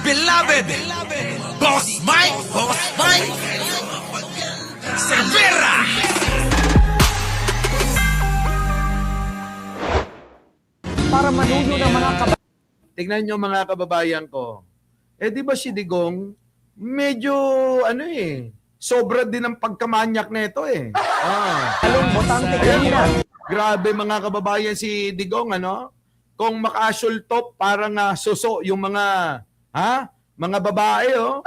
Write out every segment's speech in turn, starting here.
beloved Boss Mike Cervera. Para manuyo ng mga Tignan nyo mga kababayan ko. Eh di ba si Digong, medyo sobra din ang pagkamanyak na ito eh. kabalong botante kanina. Grabe mga kababayan si Digong Kung makasultop parang suso yung mga mga babae Oo.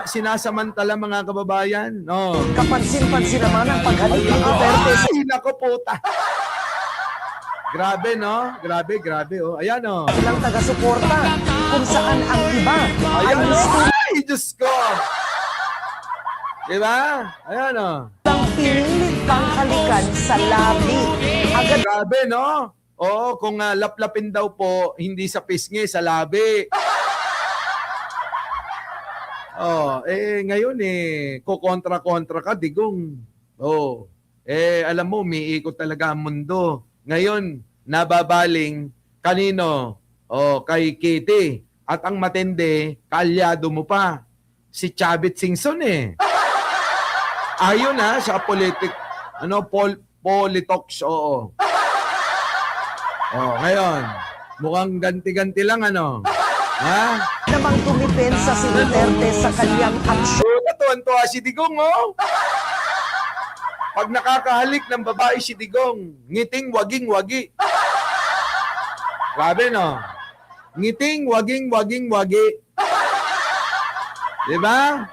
Sinasamantala mga kababayan. Kapansin-pansin naman ang paghalik ni Duterte sa Ay, nako puta. Grabe, no? Grabe. Ayan, ilang taga-suporta kung saan ang iba ay Ayan, gusto Ay, Diyos ko. Diba? Ayan, lang pinilit pang halikan sa labi. Agad Grabe, no? Oo, kung laplapin daw po, hindi sa pisngi, sa labi. Ngayon kukontra-kontra ka, Digong. Alam mo, umiikot talaga ang mundo. Ngayon, nababaling kanino? Kay Kitty. At ang matindi, kaalyado mo pa. Si Chavit Singson Ayon sa Politox, oo. Ngayon, mukhang ganti-ganti lang, Ha? namang tumipensa si Duterte sa kanyang aksyon. Natuwan-tuwa si Digong, Pag nakakahalik ng babae si Digong, ngiting waging-wagi. Grabe, no? Ngiting waging-waging-wagi. Diba?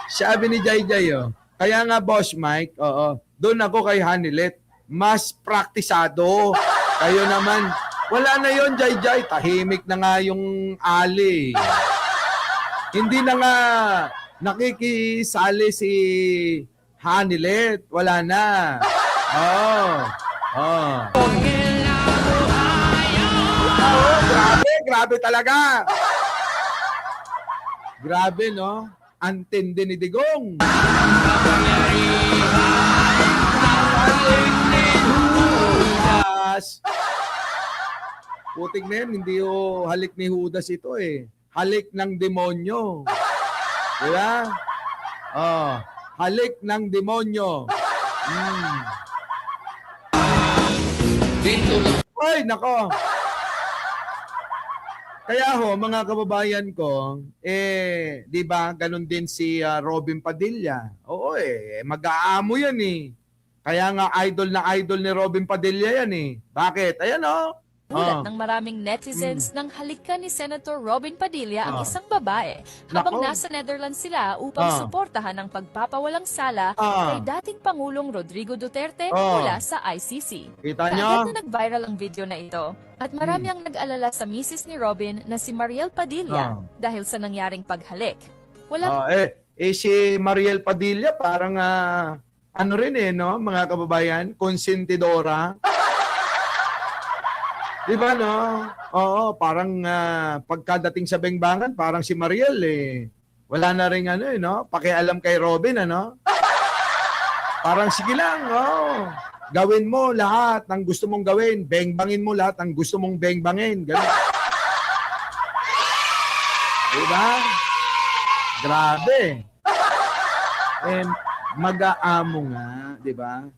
Sabi ni Jayjay, Kaya nga, Boss Mike, doon ako kay Hanilet, mas praktisado. Kayo naman, wala na yon Jayjay. Tahimik na nga yung ali. Hindi na nga nakikisali si Hanilet. Wala na. Grabe talaga. Grabe, no? Antindi ni Digong. Putik na yan, hindi halik ni Judas ito Halik ng demonyo. Diba? Halik ng demonyo. Ay, nako. Kaya mga kababayan ko, di ba, ganun din si Robin Padilla. Oo mag-aamo yan Kaya nga idol na idol ni Robin Padilla yan Bakit? Ayan Ulat ng maraming netizens nang halikan ni Senator Robin Padilla ang isang babae habang Nako. nasa Netherlands sila upang suportahan ang pagpapawalang sala kay dating Pangulong Rodrigo Duterte mula sa ICC. Kita nyo? Kaagad na nag-viral ang video na ito at marami ang nag-alala sa misis ni Robin na si Mariel Padilla dahil sa nangyaring paghalik. Walang Si Mariel Padilla parang ano rin mga kababayan, konsentidora. Di ba, no? Oo, parang pagkadating sa bengbangan, parang si Mariel wala na rin pakialam kay Robin, Parang sige lang, gawin mo lahat ng gusto mong gawin, bengbangin mo lahat ng gusto mong bengbangin. Ganun. Di ba? Grabe. Mag-aamo nga, di ba?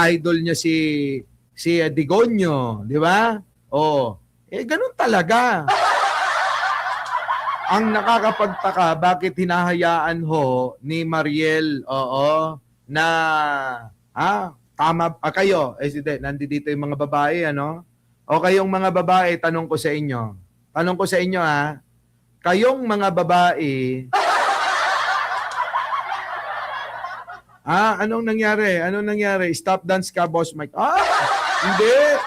Idol niya si Digonyo, di ba? Ganun talaga. Ang nakakapagtaka, bakit hinahayaan ni Mariel, na, tama, kayo, nandito yung mga babae, O kayong mga babae, tanong ko sa inyo, kayong mga babae, anong nangyari? Stop dance ka, Boss Mike. Hindi.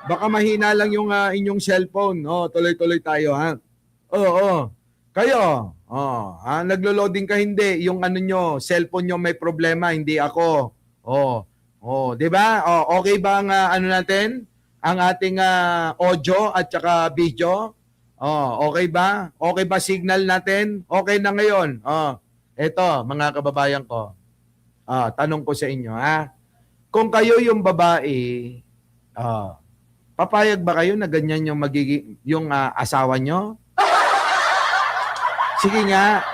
Baka mahina lang yung inyong cellphone. Tuloy-tuloy tayo, Kayo, naglo-loading ka, hindi. Yung cellphone nyo may problema, hindi ako. Di ba? Okay ba ang natin? Ang ating audio at saka video? Okay ba? Okay ba signal natin? Okay na ngayon. Eto, mga kababayan ko. Tanong ko sa inyo, Kung kayo yung babae, Papayag ba kayo na ganyan yung magiging yung asawa nyo? Sige nga,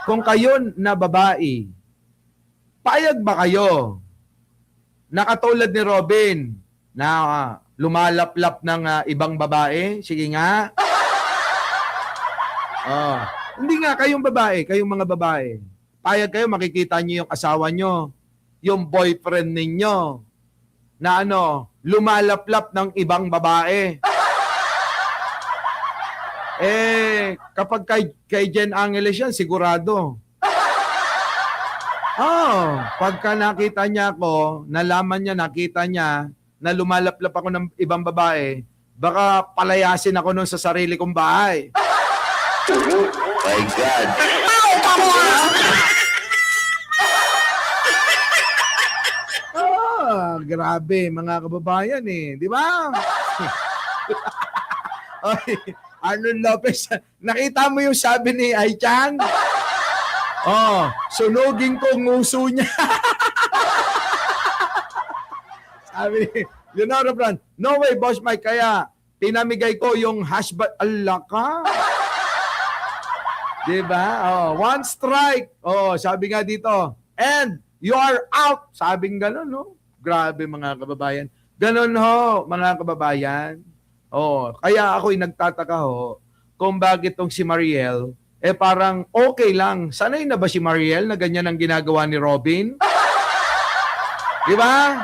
kung kayo na babae, payag ba kayo na katulad ni Robin na lumalaplap ng ibang babae? Sige nga. Hindi nga, kayong babae, kayong mga babae. Payag kayo, makikita nyo yung asawa nyo, yung boyfriend ninyo, na lumalaplap ng ibang babae. Kapag kay Jen Angeles yan, sigurado. Pagka nakita niya ako, nalaman niya, nakita niya, na lumalaplap ako ng ibang babae, baka palayasin ako nun sa sarili kong bahay. My God. Grabe, mga kababayan di ba? Oy, Arnold Lopez, nakita mo yung sabi ni Ai-chan? Sunugin ko nguso niya. Sabi ni Leonardo Brand, no way, Boss Mike, kaya pinamigay ko yung hashbag. Allah ka. Diba? One strike. Sabi nga dito, and you are out. Sabing gano'n, no? Grabe, mga kababayan. Ganon ho, mga kababayan. Kaya ako'y nagtataka kung bakit tong si Mariel, parang okay lang. Sanay na ba si Mariel na ganyan ang ginagawa ni Robin? Di ba?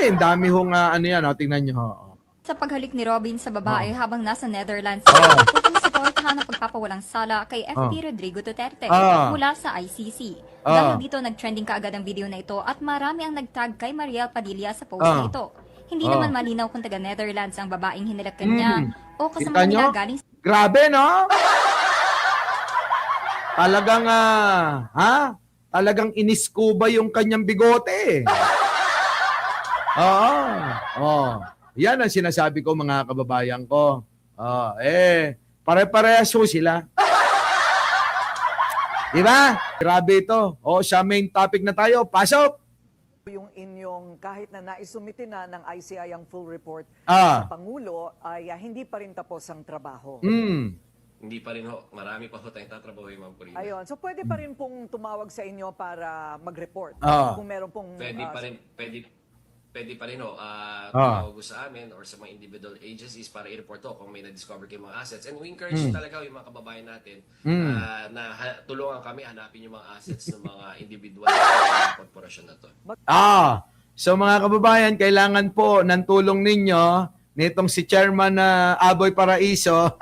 Ang dami hong yan, tingnan nyo. Sa paghalik ni Robin sa babae habang nasa Netherlands, upang suportahan ang pagpapawalang sala kay FP Rodrigo Duterte mula sa ICC. Dahil dito nag-trending kaagad ang video na ito at marami ang nag-tag kay Mariel Padilla sa post na ito. Hindi naman malinaw kung taga Netherlands ang babaeng hinilakan niya o kasama nila galing sa... Grabe, no? Talagang, Talagang iniskuba yung kanyang bigote. Yan ang sinasabi ko, mga kababayan ko. Pare-parehas ho sila. Diba? Grabe ito. Sa main topic na tayo. Pasok! Yung inyong kahit na naisumite na ng ICI ang full report Ah. sa Pangulo ay hindi pa rin tapos ang trabaho. Hindi pa rin ho. Marami pa ho tayong tatrabaho, Ma'am Purina. Ayun. So pwede pa rin pong tumawag sa inyo para mag-report kung meron pong... Pwede pa rin, pwede pa rin ho. Tumawag sa amin or sa mga individual agencies para i-report ho kung may na-discover kayong mga assets. And we encourage talaga yung mga kababayan natin na tulungan kami hanapin yung mga assets ng mga individual na korporasyon na to. So mga kababayan, kailangan po ng tulong ninyo nitong si Chairman Aboy Paraiso.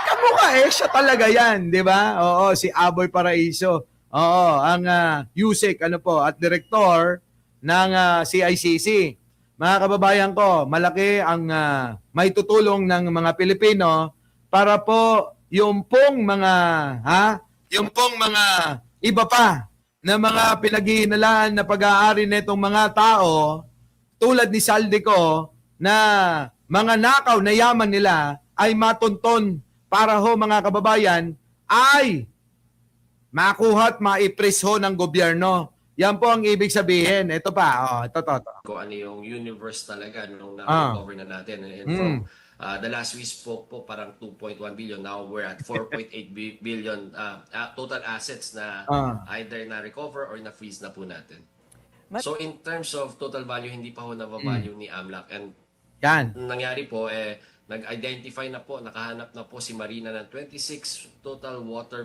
Kamukha siya talaga yan, di ba? Oo, si Aboy Paraiso. Ang USEC at Direktor ng CICC. Mga kababayan ko, malaki ang may tutulong ng mga Pilipino para po yung pong mga iba pa na mga pinaghihinalaan na pag-aari nitong mga tao tulad ni Saldico na mga nakaw na yaman nila ay matunton para ho, mga kababayan, ay makuha at maipres ho ng gobyerno. Yan po ang ibig sabihin. Ito pa. Ito. Kung ano yung universe talaga nung na-cover na natin. And from the last we spoke po, parang 2.1 billion. Now we're at 4.8 billion total assets na either na-recover or na-freeze na po natin. So in terms of total value, hindi pa ho na-value ni AMLAC. And yan. nangyari po, nag-identify na po, nakahanap na po si Marina ng 26 total water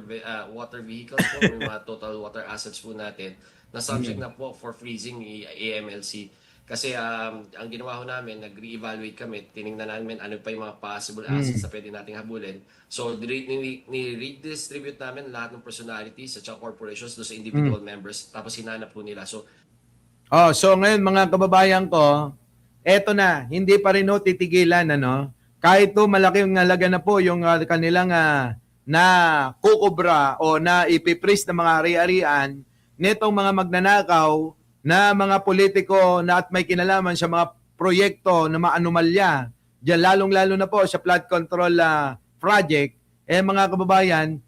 vehicles po, may mga total water assets po natin na subject na po for freezing ni AMLC. Kasi ang ginawa ho namin, nag-re-evaluate kami, tinignan namin ano pa yung mga possible assets na pwede nating habulin. So, ni-redistribute namin lahat ng personalities at corporations do sa individual members, tapos hinanap po nila. So ngayon, mga kababayan ko, eto na, hindi pa rin titigilan, kahit malaki yung halaga na po yung kanilang na kukubra o na ipipris na mga ari-arian nitong mga magnanakaw na mga politiko na at may kinalaman sa mga proyekto na maanumalya. Diyan lalong-lalo na po sa flood control project, mga kababayan,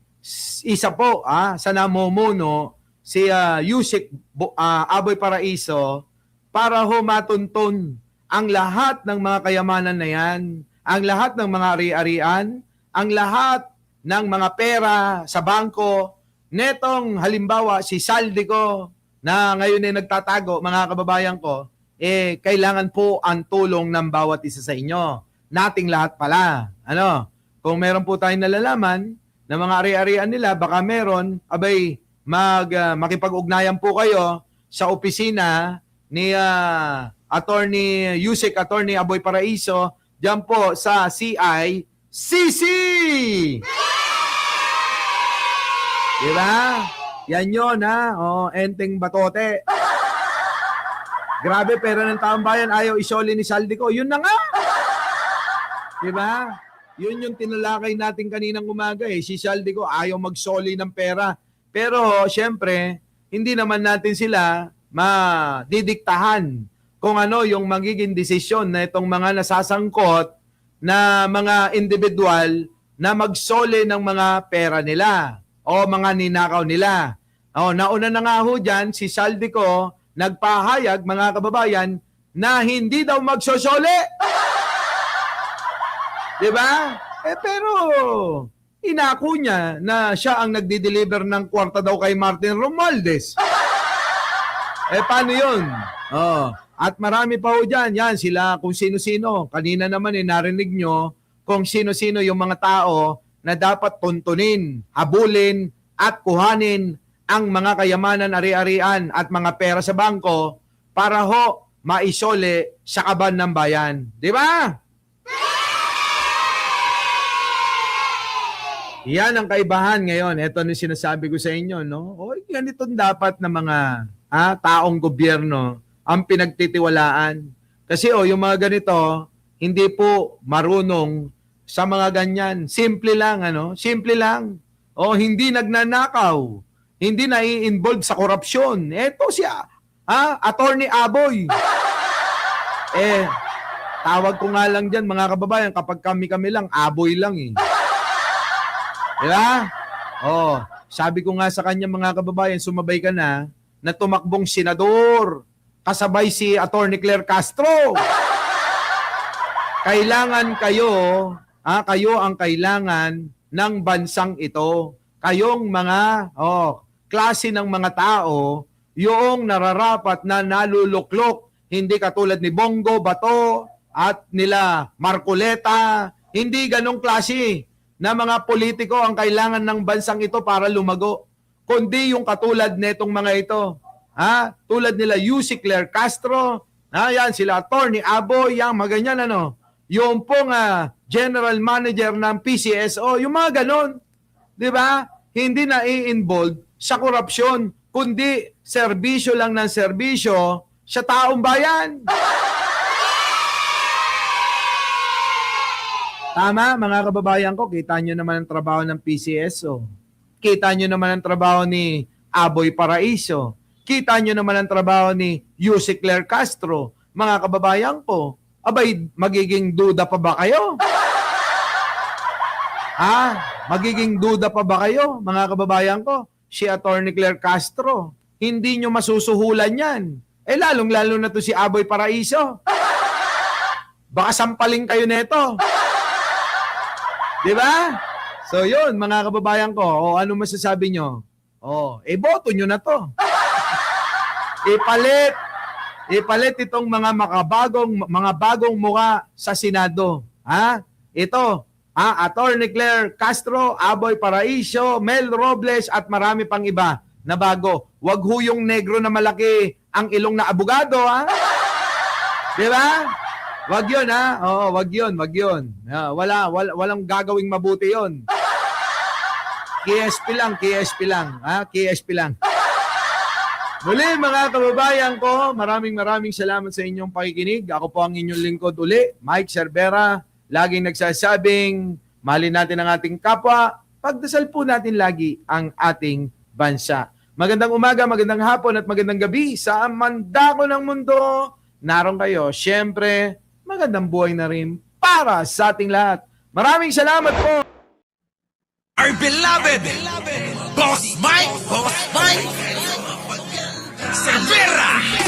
isa po sa namumuno si Yusek Aboy Paraiso para ho matuntun ang lahat ng mga kayamanan na yan, ang lahat ng mga ari-arian, ang lahat ng mga pera sa bangko, netong halimbawa si Saldico na ngayon ay nagtatago, mga kababayan ko, kailangan po ang tulong ng bawat isa sa inyo. Nating lahat pala. Ano? Kung meron po tayong nalalaman na mga ari-arian nila, baka meron, makipag-ugnayan po kayo sa opisina ni Attorney Yusek, Attorney Aboy Paraiso, diyan po sa CICC. Diba? Yan yun, ha? Enteng batote. Grabe, pera ng taong bayan, ayaw isoli ni Saldico. Yun na nga. Diba? Yun yung tinalakay natin kaninang umaga eh. Si Saldico ayaw magsoli ng pera. Pero, syempre, hindi naman natin sila madidiktahan kung ano yung magiging desisyon na itong mga nasasangkot na mga individual na magsoli ng mga pera nila o mga ninakaw nila. Nauna na nga ho dyan, si Saldico nagpahayag, mga kababayan, na hindi daw magsosoli. Diba? Pero inako niya na siya ang nagdi-deliver ng kwarta daw kay Martin Romualdez. Paano yun? At marami pa ho dyan. Yan, sila kung sino-sino. Kanina naman narinig nyo kung sino-sino yung mga tao na dapat tuntunin, habulin, at kuhanin ang mga kayamanan, ari-arian at mga pera sa bangko para ho maisole sa kaban ng bayan. Di ba? Yan ang kaibahan ngayon. Ito na sinasabi ko sa inyo, no? Ganitong dapat na mga taong gobyerno ang pinagtitiwalaan. Kasi yung mga ganito, hindi po marunong sa mga ganyan. Simple lang, Simple lang. Hindi nagnanakaw. Hindi na i-involve sa korupsyon. Ito siya, Attorney Aboy. Tawag ko nga lang dyan, mga kababayan, kapag kami lang, Aboy lang eh. Diba? Sabi ko nga sa kanya, mga kababayan, sumabay ka na tumakbong senador. Kasabay si Attorney Claire Castro. Kailangan kayo ang kailangan ng bansang ito. Kayong mga klase ng mga tao, yung nararapat na naluluklok, hindi katulad ni Bongo Bato at nila Marcoleta, hindi ganong klase na mga politiko ang kailangan ng bansang ito para lumago, kundi yung katulad netong mga ito. Tulad nila Yusek Claire Castro, yan sila Attorney Aboy, yang maganyan yung pong general manager ng PCSO, yung mga ganon. 'Di ba? Hindi na i-involve sa korupsyon, kundi serbisyo lang ng serbisyo sa taong bayan. Tama, mga kababayan ko, kita nyo naman ang trabaho ng PCSO. Kita nyo naman ang trabaho ni Aboy Paraiso. Kita nyo naman ang trabaho ni Yusek Claire Castro. Mga kababayan ko, magiging duda pa ba kayo? Magiging duda pa ba kayo, mga kababayan ko? Si Attorney Claire Castro, hindi nyo masusuhulan yan. Lalong-lalo na to si Aboy Paraiso. Baka sampaling kayo neto. Diba? So yun, mga kababayan ko, ano masasabi nyo? Boto nyo na to. Ipalit itong mga bagong muka sa Senado. Ito, Attorney Claire Castro, Aboy Paraiso, Mel Robles at marami pang iba na bago. Wag ho yung negro na malaki ang ilong na abogado, Di ba? Wag yun, wag yun. Walang gagawing mabuti yun. KSP lang. KSP lang. Muli, mga kababayan ko, maraming salamat sa inyong pakikinig. Ako po ang inyong lingkod uli, Mike Cervera, laging nagsasabing, mahalin natin ang ating kapwa, pagdasal po natin lagi ang ating bansa. Magandang umaga, magandang hapon at magandang gabi sa mandako ng mundo. Naroon kayo, syempre, magandang buhay na rin para sa ating lahat. Maraming salamat po! Our beloved Boss Mike Cervera.